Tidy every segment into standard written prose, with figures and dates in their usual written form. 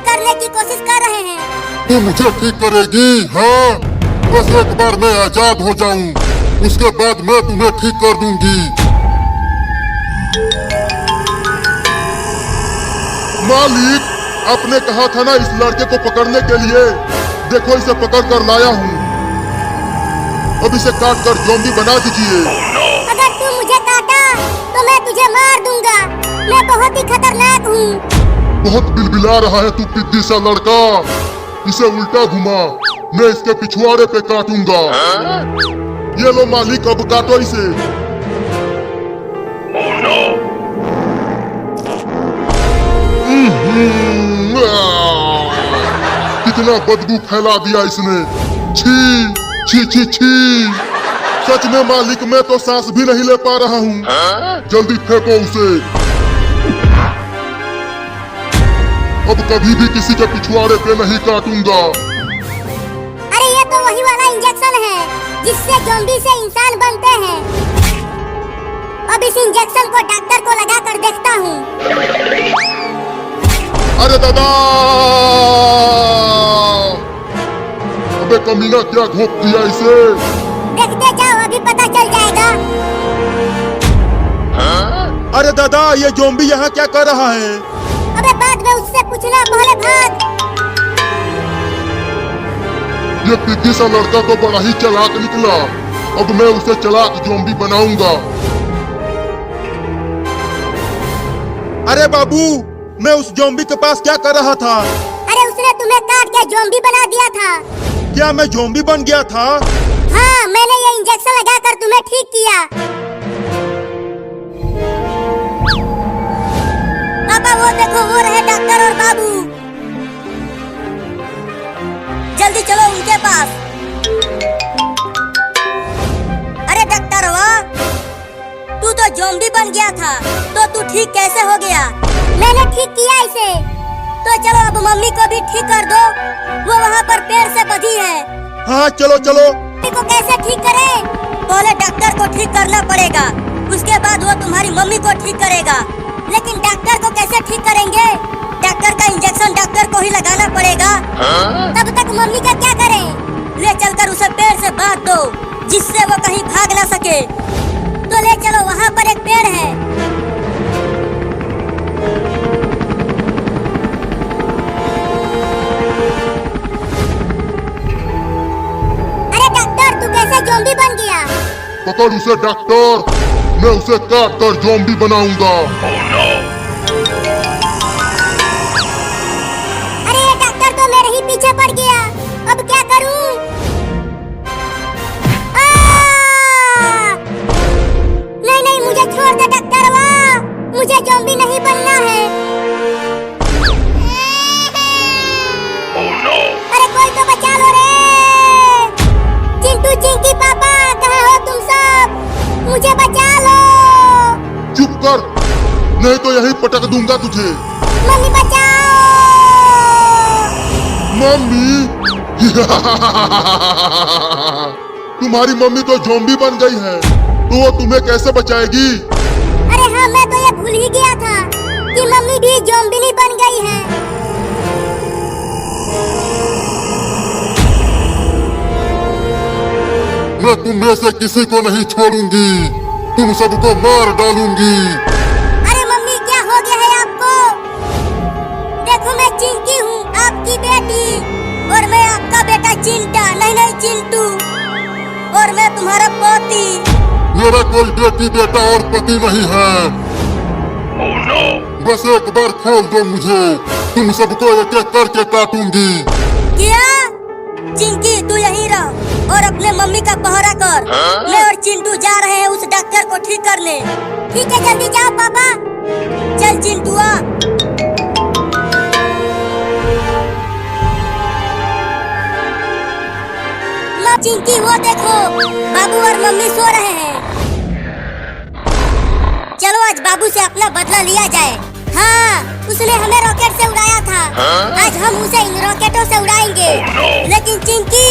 करने की कोशिश कर रहे हैं। तू मुझे ठीक करेगी? हाँ, बस एक बार मैं आजाद हो जाऊं, उसके बाद मैं तुम्हें ठीक कर दूंगी। मालिक, आपने कहा था ना इस लड़के को पकड़ने के लिए। देखो इसे पकड़ कर लाया हूँ। अब इसे काट कर ज़ॉम्बी बना दीजिए। अगर तू मुझे काटा तो मैं तुझे मार दूंगा। मैं बहुत ही खतरनाक हूँ। बहुत बिलबिला रहा है तू पिद्दी सा लड़का। इसे उल्टा घुमा, मैं इसके पिछवाड़े पे काटूंगा। ये लो मालिक, अब काटो इसे। कितना बदबू फैला दिया इसने। छी छी छी छी। सच में मालिक, मैं तो सांस भी नहीं ले पा रहा हूँ। जल्दी फेंको उसे। अब कभी भी किसी के पिछवाड़े पे नहीं काटूंगा। अरे ये तो वही वाला इंजेक्शन है जिससे ज़ॉम्बी से इंसान बनते हैं। अब इस इंजेक्शन को डॉक्टर को लगा कर देखता हूँ। अरे दादा! अबे कमीना, क्या घोप दिया इसे? देखते जाओ, अभी पता चल जाएगा। अरे दादा, ये ज़ॉम्बी यहाँ क्या कर रहा है? अबे बाद में उससे पूछना, पहले भाग। ये पिद्दी सा लड़का तो बड़ा ही चालाक निकला। अब मैं उसे चालाक ज़ॉम्बी बनाऊंगा। अरे बाबू, मैं उस ज़ॉम्बी के पास क्या कर रहा था? अरे उसने तुम्हें काट के ज़ॉम्बी बना दिया था। क्या मैं ज़ॉम्बी बन गया था? हाँ, मैंने ये इंजेक्शन लगाकर तुम्हें ठीक किया। पापा वो देखो, वो रहे डॉक्टर और बाबू। जल्दी चलो उनके पास। अरे डॉक्टर, वाह, तू तो ज़ॉम्बी बन गया था, तो तू ठीक कैसे हो गया? मैंने ठीक किया इसे। तो चलो अब मम्मी को भी ठीक कर दो, वो वहाँ पर पेड़ से बंधी है। हाँ चलो चलो। मम्मी को कैसे ठीक करें? पहले डॉक्टर को ठीक करना पड़ेगा, उसके बाद वो तुम्हारी मम्मी को ठीक करेगा। लेकिन डॉक्टर को कैसे ठीक करेंगे? डॉक्टर का इंजेक्शन डॉक्टर को ही लगाना पड़ेगा। तब तक मम्मी का क्या करें? ले चलकर उसे पेड़ से बांध दो, जिससे वो कहीं भाग ना सके। तो ले चलो, वहाँ पर एक पेड़ है। अरे डॉक्टर, तू कैसे ज़ॉम्बी बन गया? पकड़ उसे डॉक्टर, मैं उसे काट कर ज़ॉम्बी बनाऊंगा। अरे ये डॉक्टर तो मेरे ही पीछे पड़ गया, अब क्या करूं? नहीं नहीं, मुझे छोड़ दे डॉक्टर, वाह, मुझे ज़ॉम्बी नहीं बनना है। अरे कोई तो बचा लो रे। चिंटू, चिंकी पापा, कहाँ हो तुम सब? मुझे बचा लो। चुप कर, नहीं तो यहीं पटक दूंगा तुझे। मम्मी बचाओ। मम्मी? तुम्हारी मम्मी तो ज़ॉम्बी बन गई है, तो वो तुम्हें कैसे बचाएगी? अरे हाँ, मैं तो ये भूल ही गया था कि मम्मी भी ज़ॉम्बी बन गई है। मैं तुम में से किसी को नहीं छोड़ूंगी, तुम सबको मार डालूंगी। अरे मम्मी, क्या हो गया है आपको? देखो, मैं चिंकी हूँ, आपकी बेटी, और मैं आपका बेटा चिंटा, नहीं नहीं चिंटू, और मैं तुम्हारा पोती। मेरा कोई बेटी बेटा और पति नहीं है। बस एक बार खोल दो मुझे, तुम सबको एक एक करके काटूंगी। क्या? चिंकी, तू यहीं रह और अपने मम्मी का पहरा कर। मैं और चिंटू जा रहे हैं उस डॉक्टर को ठीक करने। ठीक है, जल्दी जाओ पापा। चल चिंटुआ। चिंकी, वो देखो, बाबू और मम्मी सो रहे हैं। चलो आज बाबू से अपना बदला लिया जाए। हाँ, उसने हमें रॉकेट से उड़ाया था, आज हम उसे इन रॉकेटों से उड़ाएंगे। लेकिन चिंकी,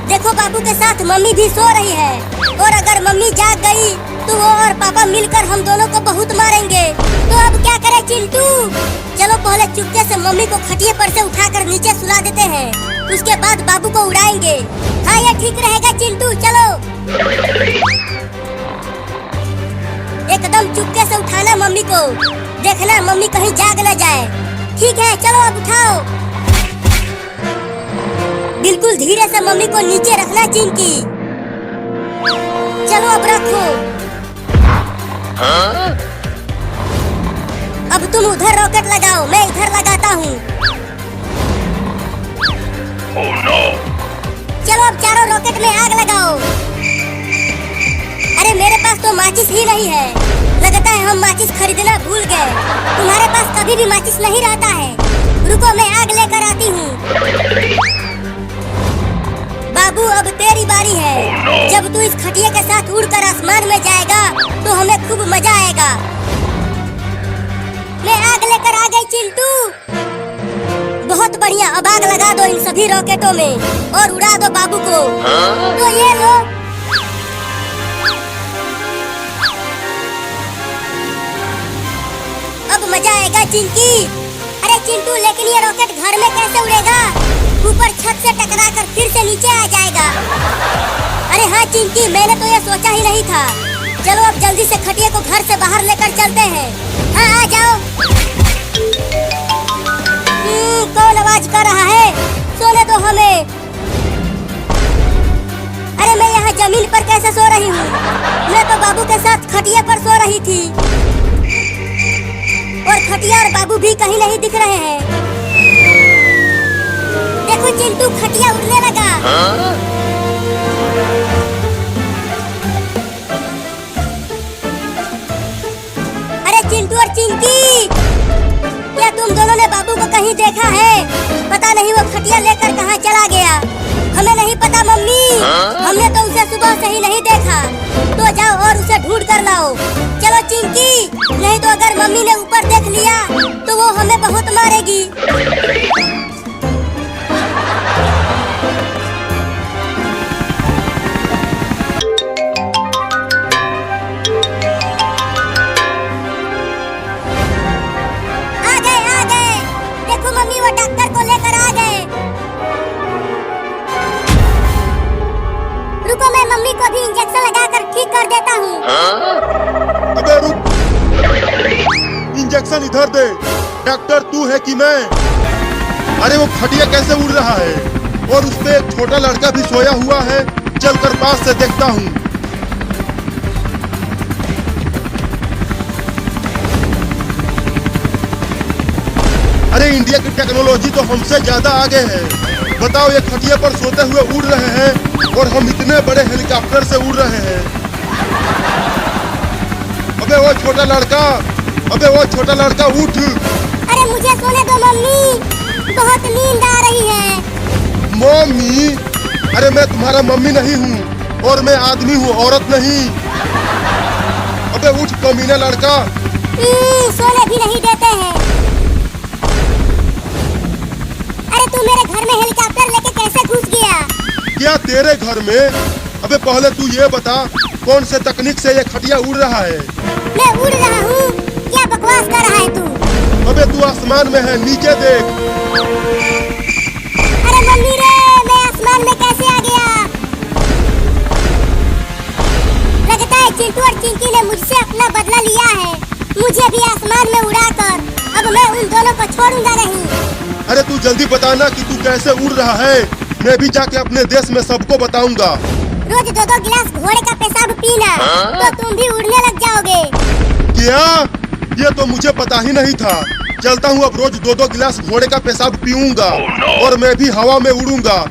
देखो बाबू के साथ मम्मी भी सो रही है, और अगर मम्मी जाग गई तो वो और पापा मिलकर हम दोनों को बहुत मारेंगे। तो अब क्या करें चिंटू? चलो पहले चुपके से मम्मी को खटिया पर से उठाकर नीचे सुला देते हैं। उसके बाद बाबू को उड़ाएंगे। हाँ ये ठीक रहेगा चिंटू, चलो। एकदम चुपके से उठाना मम्मी को, देखना मम्मी कहीं जाग न जाए। ठीक है चलो अब उठाओ। बिल्कुल धीरे से मम्मी को नीचे रखना चिंकी। चलो अब रखो। अब तुम उधर रॉकेट लगाओ, मैं इधर लगाता हूँ। चलो अब चारों रॉकेट में आग लगाओ। अरे मेरे पास तो माचिस ही नहीं है। लगता है हम माचिस खरीदना भूल गए। तुम्हारे पास कभी भी माचिस नहीं रहता है। रुको मैं आग लेकर आती हूँ। बाबू अब तेरी बारी है। जब तू इस खटिया के साथ उड़कर आसमान में जाएगा तो हमें खूब मजा आएगा। मैं आग लेकर आ गई चिंटू। बहुत बढ़िया, अब आग लगा दो इन सभी रॉकेटों में और उड़ा दो बाबू को। तो ये लो। अब मजा आएगा चिंकी। अरे चिंटू लेकिन ये रॉकेट घर में कैसे उड़ेगा? ऊपर छत से टकराकर फिर से नीचे आ जाएगा। अरे हाँ चिंकी, मैंने तो ये सोचा ही नहीं था। चलो अब जल्दी से खटिया को घर से बाहर लेकर चलते हैं। हाँ आ जाओ। कौन आवाज कर रहा है? सोने दो हमें। अरे मैं यहाँ जमीन पर कैसे सो रही हूँ? मैं तो बाबू के साथ खटिया पर सो रही थी और खटिया और बाबू भी कहीं नहीं दिख रहे हैं। देखो चिंटू, खटिया उड़ने लगा। अरे चिंटू और चिंकी, क्या तुम दोनों ने बाबू को कहीं देखा है? पता नहीं वो खटिया लेकर कहाँ चला गया। हमें नहीं पता मम्मी, हमने तो उसे सुबह से ही नहीं देखा। तो जाओ और उसे ढूंढ कर लाओ। चलो चिंकी, नहीं तो अगर मम्मी ने ऊपर देख लिया तो वो हमें बहुत मारेगी। मम्मी को भी इंजेक्शन लगाकर ठीक कर देता हूँ। अबे रुक, इंजेक्शन इधर दे। डॉक्टर तू है कि मैं? अरे वो खटिया कैसे उड़ रहा है और उस पे एक छोटा लड़का भी सोया हुआ है। चलकर पास से देखता हूँ। अरे इंडिया की टेक्नोलॉजी तो हमसे ज्यादा आगे है। बताओ ये खटिया पर सोते हुए उड़ रहे हैं और हम इतने बड़े हेलीकॉप्टर से उड़ रहे हैं। अबे वो छोटा लड़का उठ। अरे मुझे सोने दो मम्मी, बहुत नींद आ रही है। मम्मी? अरे मैं तुम्हारा मम्मी नहीं हूँ और मैं आदमी हूँ, औरत नहीं। अबे उठ कमीना लड़का। सोने भी नहीं देते हैं। अरे तू मेरे घर में हेलीकॉप्टर लेके कैसे घुस गया? क्या तेरे घर में? अबे पहले तू ये बता, कौन से तकनीक से ये खटिया उड़ रहा है? मैं उड़ रहा हूँ? क्या बकवास कर रहा है तू? अबे तू आसमान में है, नीचे देख। अरे मम्मी रे, मैं आसमान में कैसे आ गया? लगता है चिंटू और चिंकी ने मुझसे अपना बदला लिया है। मुझे भी आसमान में उड़ाकर अब मैं उन दोनों को छोड़ूंगा नहीं। अरे तू जल्दी बताना कि तू कैसे उड़ रहा है। मैं भी जाके अपने देश में सबको बताऊंगा। रोज 2-2 गिलास घोड़े का पेशाब पीना तो तुम भी उड़ने लग जाओगे। क्या? ये तो मुझे पता ही नहीं था। चलता हूँ, अब रोज 2-2 गिलास घोड़े का पेशाब पीऊंगा और मैं भी हवा में उड़ूंगा।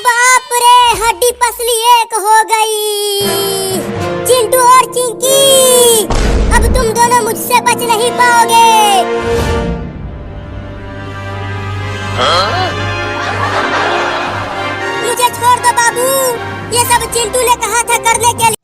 बाप रे, हड्डी पसली एक हो गई। चिंटू और चिंकी, अब तुम दोनों मुझसे बच नहीं पाओगे। मुझे छोड़ दो बाबू, ये सब चिंटू ने कहा था करने के लिए।